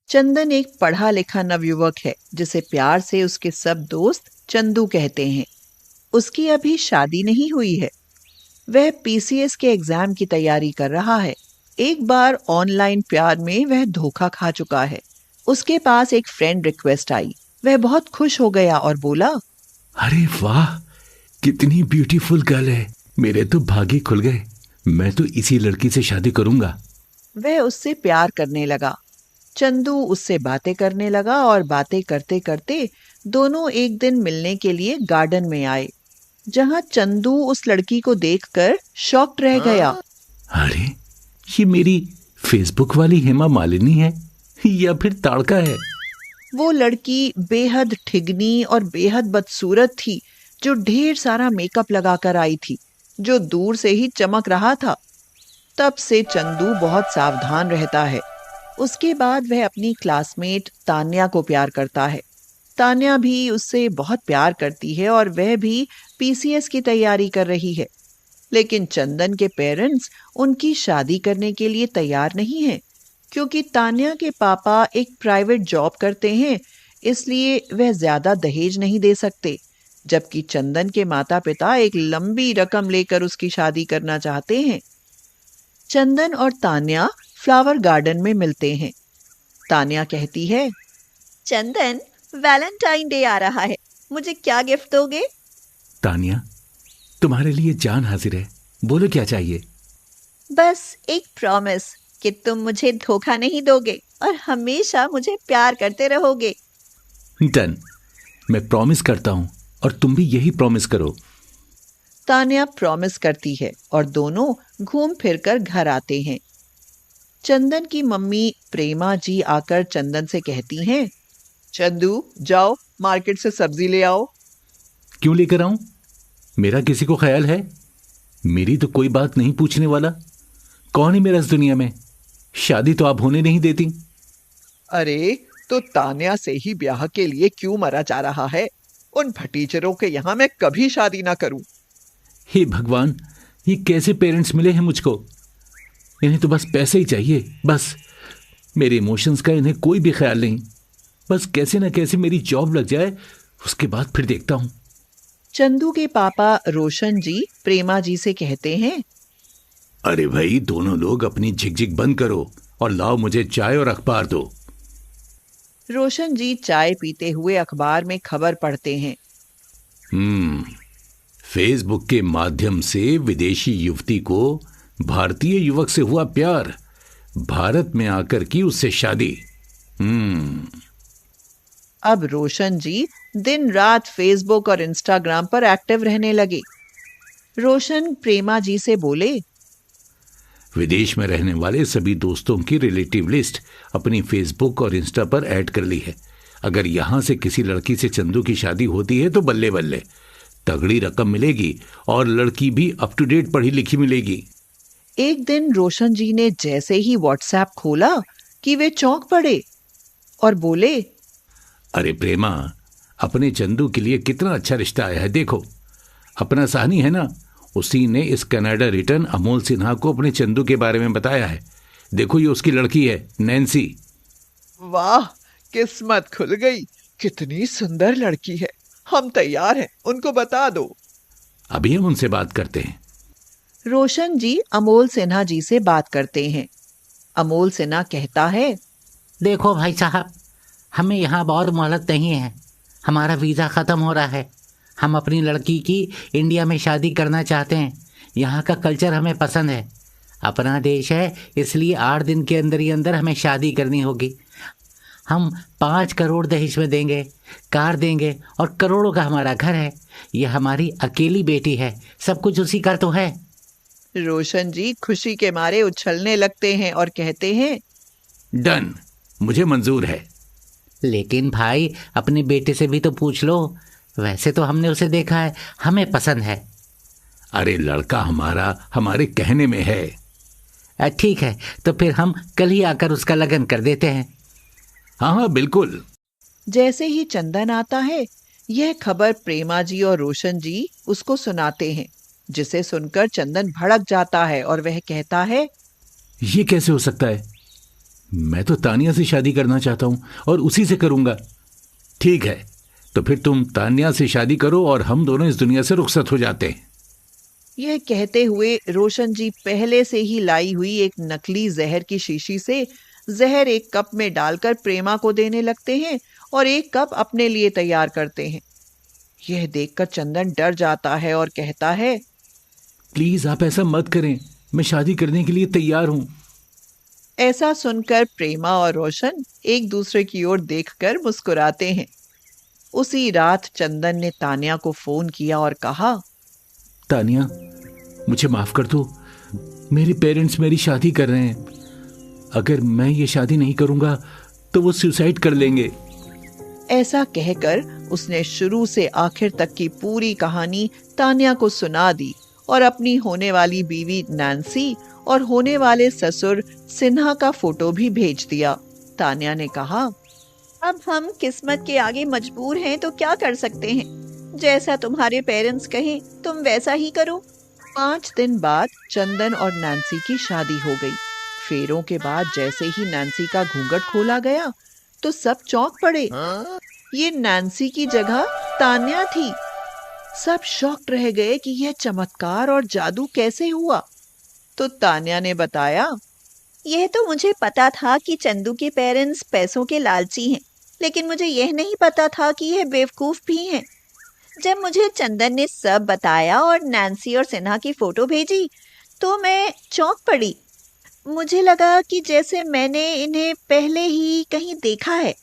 चंदन एक पढ़ा लिखा नवयुवक है जिसे प्यार से उसके सब दोस्त चंदू कहते हैं। उसकी अभी शादी नहीं हुई है। वह पीसीएस के एग्जाम की तैयारी कर रहा है। एक बार ऑनलाइन प्यार में वह धोखा खा चुका है। उसके पास एक फ्रेंड रिक्वेस्ट आई। वह बहुत खुश हो गया और बोला, अरे वाह, कितनी ब्यूटीफुल गर्ल है। मेरे तो भागे खुल गए। मैं तो इसी लड़की से शादी करूंगा। वह उससे प्यार करने लगा। चंदू उससे बातें करने लगा और बातें करते करते दोनों एक दिन मिलने के लिए गार्डन में आए, जहां चंदू उस लड़की को देखकर शॉक्ड रह गया। अरे, ये मेरी फेसबुक वाली हेमा मालिनी है या फिर ताड़का है? वो लड़की बेहद ठिगनी और बेहद बदसूरत थी, जो ढेर सारा मेकअप लगाकर आई थी, जो दूर से ही चमक रहा था। तब से चंदू बहुत सावधान रहता है। उसके बाद वह अपनी क्लासमेट तान्या को प्यार करता है। तान्या भी उससे बहुत प्यार करती है और वह भी पीसीएस की तैयारी कर रही है। लेकिन चंदन के पेरेंट्स उनकी शादी करने के लिए तैयार नहीं हैं, क्योंकि तान्या के पापा एक प्राइवेट जॉब करते हैं, इसलिए वह ज्यादा दहेज नहीं दे सकते। जबकि चंदन के माता पिता एक लंबी रकम लेकर उसकी शादी करना चाहते हैं। चंदन और तान्या फ्लावर गार्डन में मिलते हैं। तान्या कहती है, चंदन, वैलेंटाइन डे आ रहा है, मुझे क्या गिफ्ट दोगे? तान्या, तुम्हारे लिए जान हाजिर है। बोलो क्या चाहिए? बस एक प्रॉमिस कि तुम मुझे धोखा नहीं दोगे और हमेशा मुझे प्यार करते रहोगे। डन, मैं प्रॉमिस करता हूं और तुम भी यही प्रॉमिस करो। तान्या प्रॉमिस करती है और दोनों घूम फिरकर घर आते हैं। चंदन की मम्मी प्रेमा जी आकर चंदन से कहती हैं, चंदू, जाओ मार्केट से सब्जी ले आओ। क्यों लेकर आऊं? मेरा किसी को ख्याल है? मेरी तो कोई बात नहीं पूछने वाला। कौन है मेरा इस दुनिया में? शादी तो आप होने नहीं देती। अरे, तो तान्या से ही ब्याह के लिए क्यों मरा जा रहा है? उन भतीजों के यहाँ मैं कभी शादी ना करूं। हे भगवान, ये कैसे पेरेंट्स मिले हैं मुझको? इन्हें तो बस पैसे ही चाहिए, बस। मेरे इमोशंस का इन्हें कोई भी ख्याल नहीं। बस कैसे ना कैसे मेरी जॉब लग जाए, उसके बाद फिर देखता हूं। चंदू के पापा रोशन जी प्रेमा जी से कहते हैं, अरे भाई, दोनों लोग अपनी झिकझिक बंद करो और लाओ मुझे चाय और अखबार दो। रोशन जी चाय पीते हुए अखबार में खबर पढ़ते हैं। फेसबुक के माध्यम से विदेशी युवती को भारतीय युवक से हुआ प्यार, भारत में आकर की उससे शादी। अब रोशन जी दिन रात फेसबुक और इंस्टाग्राम पर एक्टिव रहने लगे। रोशन प्रेमा जी से बोले, विदेश में रहने वाले सभी दोस्तों की रिलेटिव लिस्ट अपनी फेसबुक और इंस्टा पर ऐड कर ली है। अगर यहां से किसी लड़की से चंदू की शादी होती है तो बल्ले बल्ले, तगड़ी रकम मिलेगी और लड़की भी अप टू डेट पढ़ी लिखी मिलेगी। एक दिन रोशन जी ने जैसे ही व्हाट्सएप खोला कि वे चौंक पड़े और बोले, अरे प्रेमा, अपने चंदू के लिए कितना अच्छा रिश्ता आया है। देखो, अपना साहनी है ना, उसी ने इस कनाडा रिटर्न अमोल सिन्हा को अपने चंदू के बारे में बताया है। देखो, ये उसकी लड़की है, नैन्सी। वाह, किस्मत खुल गई। कितनी सुंदर लड़की है। हम तैयार हैं, उनको बता दो। अभी हम उनसे बात करते हैं। रोशन जी अमोल सिन्हा जी से बात करते हैं। अमोल सिन्हा कहता है, देखो भाई साहब, हमें यहाँ और मोहलत नहीं है। हमारा वीज़ा ख़त्म हो रहा है। हम अपनी लड़की की इंडिया में शादी करना चाहते हैं। यहाँ का कल्चर हमें पसंद है। अपना देश है, इसलिए 8 दिन के अंदर ही अंदर हमें शादी करनी होगी। हम 5 करोड़ दहेज में देंगे, कार देंगे और करोड़ों का हमारा घर है। ये हमारी अकेली बेटी है, सब कुछ उसी का तो है। रोशन जी खुशी के मारे उछलने लगते हैं और कहते हैं, डन, मुझे मंजूर है। लेकिन भाई, अपने बेटे से भी तो पूछ लो। वैसे तो हमने उसे देखा है, हमें पसंद है। अरे लड़का हमारा हमारे कहने में है। ठीक है, तो फिर हम कल ही आकर उसका लगन कर देते हैं। हाँ हाँ, बिल्कुल। जैसे ही चंदन आता है, यह खबर प्रेमा जी और रोशन जी उसको सुनाते हैं, जिसे सुनकर चंदन भड़क जाता है और वह कहता है, ये कैसे हो सकता है? मैं तो तानिया से शादी करना चाहता हूं और उसी से करूंगा। ठीक है, तो फिर तुम तानिया से शादी करो और हम दोनों इस दुनिया से रुखसत हो जाते हैं। यह कहते हुए रोशन जी पहले से ही लाई हुई एक नकली जहर की शीशी से जहर एक कप में डालकर प्रेमा को देने लगते हैं और एक कप अपने लिए तैयार करते हैं। यह देखकर चंदन डर जाता है और कहता है, प्लीज आप ऐसा मत करें, मैं शादी करने के लिए तैयार हूं। ऐसा सुनकर प्रेमा और रोशन एक दूसरे की ओर देखकर मुस्कुराते हैं। उसी रात चंदन ने तानिया को फोन किया और कहा, तानिया, मुझे माफ कर दो, मेरे पेरेंट्स मेरी शादी कर रहे हैं। अगर मैं ये शादी नहीं करूंगा तो वो सुसाइड कर लेंगे। ऐसा कहकर उसने शुरू से आखिर तक की पूरी कहानी तानिया को सुना दी और अपनी होने वाली बीवी नैन्सी और होने वाले ससुर सिन्हा का फोटो भी भेज दिया। तानिया ने कहा, अब हम किस्मत के आगे मजबूर हैं तो क्या कर सकते हैं। जैसा तुम्हारे पेरेंट्स कहें तुम वैसा ही करो। 5 दिन बाद चंदन और नैन्सी की शादी हो गई। फेरों के बाद जैसे ही नैन्सी का घूंघट खोला गया तो सब चौंक पड़े। ये नैन्सी की जगह तान्या थी। सब शॉक्ड रह गए कि यह चमत्कार और जादू कैसे हुआ। तो तान्या ने बताया, यह तो मुझे पता था कि चंदू के पेरेंट्स पैसों के लालची हैं, लेकिन मुझे यह नहीं पता था कि यह बेवकूफ भी हैं। जब मुझे चंदन ने सब बताया और नैन्सी और सिन्हा की फोटो भेजी तो मैं चौंक पड़ी। मुझे लगा कि जैसे मैंने इन्हें पहले ही कहीं देखा है।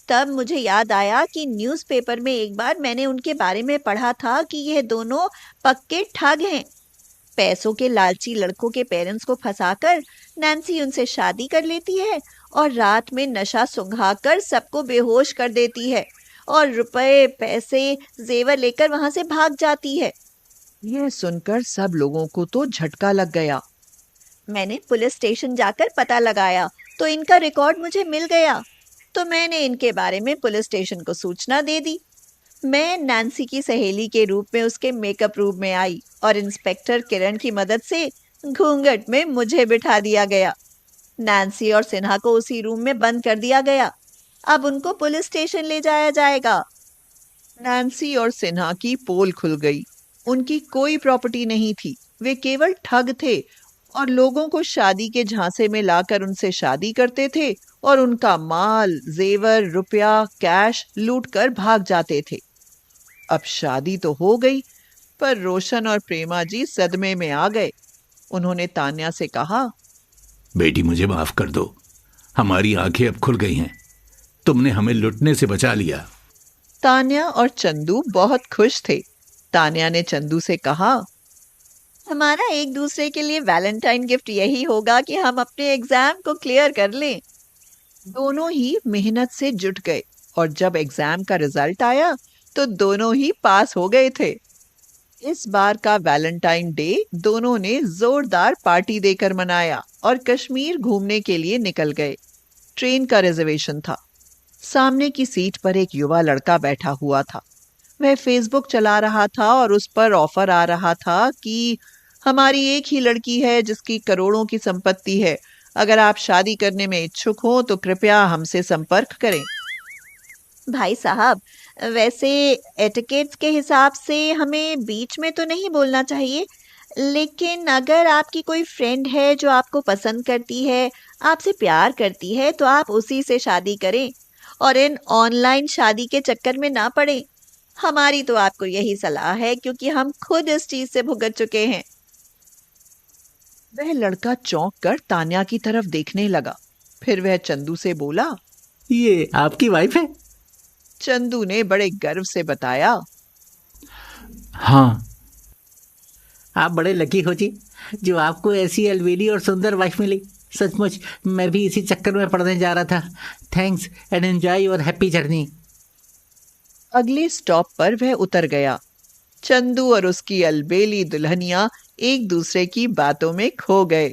तब मुझे याद आया कि न्यूज़पेपर में एक बार मैंने उनके बारे में पढ़ा था कि यह दोनों पक्के ठग हैं। पैसों के लालची लड़कों के पेरेंट्स को फंसाकर नैन्सी उनसे शादी कर लेती है और रात में नशा सुंघाकर सबको बेहोश कर देती है और रुपए, पैसे, जेवर लेकर वहां से भाग जाती है। यह सुनकर सब लोगों को तो झटका लग गया। मैंने पुलिस स्टेशन जाकर पता लगाया तो इनका रिकॉर्ड मुझे मिल गया। तो मैंने इनके बारे में पुलिस स्टेशन को सूचना दे दी। मैं नैन्सी की सहेली के रूप में उसके मेकअप रूम में आई और इंस्पेक्टर किरण की मदद से घूंघट में मुझे बिठा दिया गया। नैन्सी और सिन्हा को उसी रूम में बंद कर दिया गया। अब उनको पुलिस स्टेशन ले जाया जाएगा। नैन्सी और सिन्हा की पोल खुल गई। उनकी कोई प्रॉपर्टी नहीं थी। वे केवल ठग थे और लोगों को शादी के झांसे में लाकर उनसे शादी करते थे और उनका माल, जेवर, रुपया, कैश लूटकर भाग जाते थे। अब शादी तो हो गई, पर रोशन और प्रेमा जी सदमे में आ गए। उन्होंने तान्या से कहा, बेटी मुझे माफ कर दो, हमारी आंखें अब खुल गई हैं। तुमने हमें लुटने से बचा लिया। तान्या और चंदू बहुत खुश थे। तान्या ने चंदू से कहा, हमारा एक दूसरे के लिए वैलेंटाइन गिफ्ट यही होगा कि हम अपने एग्जाम को क्लियर कर लें। दोनों ही मेहनत से जुट गए और जब एग्जाम का रिजल्ट आया तो दोनों ही पास हो गए थे। इस बार का वैलेंटाइन डे दोनों ने जोरदार पार्टी देकर मनाया और कश्मीर घूमने के लिए निकल गए। ट्रेन का रिजर्वेशन था। सामने की सीट पर एक युवा लड़का बैठा हुआ था। वह फेसबुक चला रहा था और उस पर ऑफर आ रहा था कि हमारी एक ही लड़की है जिसकी करोड़ों की संपत्ति है। अगर आप शादी करने में इच्छुक हो तो कृपया हमसे संपर्क करें। भाई साहब, वैसे एटिकेट्स के हिसाब से हमें बीच में तो नहीं बोलना चाहिए, लेकिन अगर आपकी कोई फ्रेंड है जो आपको पसंद करती है, आपसे प्यार करती है, तो आप उसी से शादी करें और इन ऑनलाइन शादी के चक्कर में ना पड़े। हमारी तो आपको यही सलाह है, क्योंकि हम खुद इस चीज से भुगत चुके हैं। वह लड़का चौंक कर तान्या की तरफ देखने लगा। फिर वह चंदू से बोला, ये आपकी वाइफ है? चंदू ने बड़े गर्व से बताया, हाँ। आप बड़े लकी हो जी, जो आपको ऐसी अलबेली और सुंदर वाइफ मिली। सचमुच मैं भी इसी चक्कर में पड़ने जा रहा था। Thanks and enjoy your happy journey. अगले स्टॉप पर वह उतर गया। चंदू और उसकी अलबेली दुल्हनिया एक दूसरे की बातों में खो गए।